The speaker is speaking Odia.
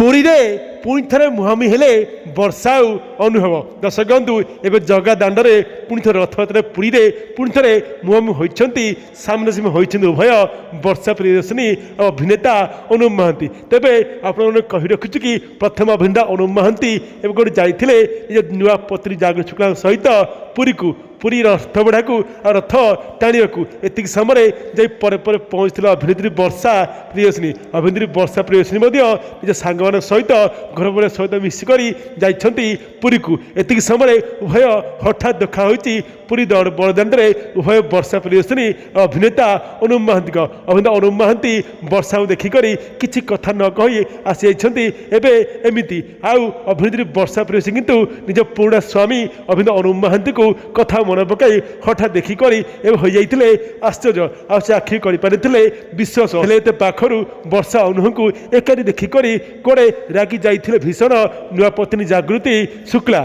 ପୁରୀରେ ପୁଣି ଥରେ ମୁହାଁମୁହିଁ ହେଲେ ବର୍ଷା ଆଉ ଅନୁଭବ। ଦର୍ଶକ ବନ୍ଧୁ ଏବେ ଜଗା ଦାଣ୍ଡରେ ପୁଣି ଥରେ ରଥଯାତ୍ରା ପୁରୀରେ ପୁଣି ଥରେ ମୁହାଁମୁହିଁ ହୋଇଛନ୍ତି, ସାମ୍ନାସାମ୍ନି ହୋଇଛନ୍ତି ଉଭୟ ବର୍ଷା ପ୍ରିୟଦର୍ଶିନୀ ଆଉ ଅଭିନେତା ଅନୁପ ମହାନ୍ତି। ତେବେ ଆପଣମାନେ କହି ରଖୁଛୁ କି ପ୍ରଥମ ଅଭିନେତା ଅନୁପ ମହାନ୍ତି ଏବେ ଗୋଟେ ଯାଇଥିଲେ ନିଜ ନୂଆ ପତ୍ନୀ ଜାଗୃତି ଶୁକ୍ଲାଙ୍କ ସହିତ ପୁରୀକୁ, ପୁରୀ ରଥ ବଢ଼ାକୁ ଆଉ ରଥ ଟାଣିବାକୁ। ଏତିକି ସମୟରେ ଯାଇ ପରେ ପରେ ପହଞ୍ଚିଥିଲା ଅଭିନେତ୍ରୀ ବର୍ଷା ପ୍ରିୟଦର୍ଶିନୀ। ଅଭିନେତ୍ରୀ ବର୍ଷା ପ୍ରିୟଦର୍ଶିନୀ ମଧ୍ୟ ନିଜ ସାଙ୍ଗମାନଙ୍କ ସହିତ ଘର ପରିବାର ସହିତ ମିଶିକରି ଯାଇଛନ୍ତି ପୁରୀକୁ। ଏତିକି ସମୟରେ ଉଭୟ ହଠାତ୍ ଦେଖା ହୋଇଛି ପୁରୀ ବଡ଼ଦାଣ୍ଡରେ ଉଭୟ ବର୍ଷା ପ୍ରିୟଦର୍ଶିନୀ ଅଭିନେତା ଅନୁପ ମହାନ୍ତିଙ୍କ। ଅଭିନେତା ଅନୁପ ମହାନ୍ତି ବର୍ଷାକୁ ଦେଖିକରି କିଛି କଥା ନ କହି ଆସିଯାଇଛନ୍ତି ଏବେ ଏମିତି। ଆଉ ଅଭିନେତ୍ରୀ ବର୍ଷା ପ୍ରିୟଦର୍ଶିନୀ କିନ୍ତୁ ନିଜ ପୁରୁଣା ସ୍ୱାମୀ ଅଭିନେତା ଅନୁପ ମହାନ୍ତିକୁ କଥା ମନେ ପକାଇ ହଠାତ୍ ଦେଖିକରି ଏବେ ହୋଇଯାଇଥିଲେ ଆଶ୍ଚର୍ଯ୍ୟ। ଆଉ ସେ ଆଖି କରିପାରିଥିଲେ ବିଶ୍ୱାସ। ହେଲେ ଏତେ ପାଖରୁ ବର୍ଷା ଅନୁପଙ୍କୁ ଏକାଠି ଦେଖିକରି କୁଆଡ଼େ ରାଗି ଯାଇଥିଲେ ଭୀଷଣ ନୂଆ ପତ୍ନୀ ଜାଗୃତି ଶୁକ୍ଲା।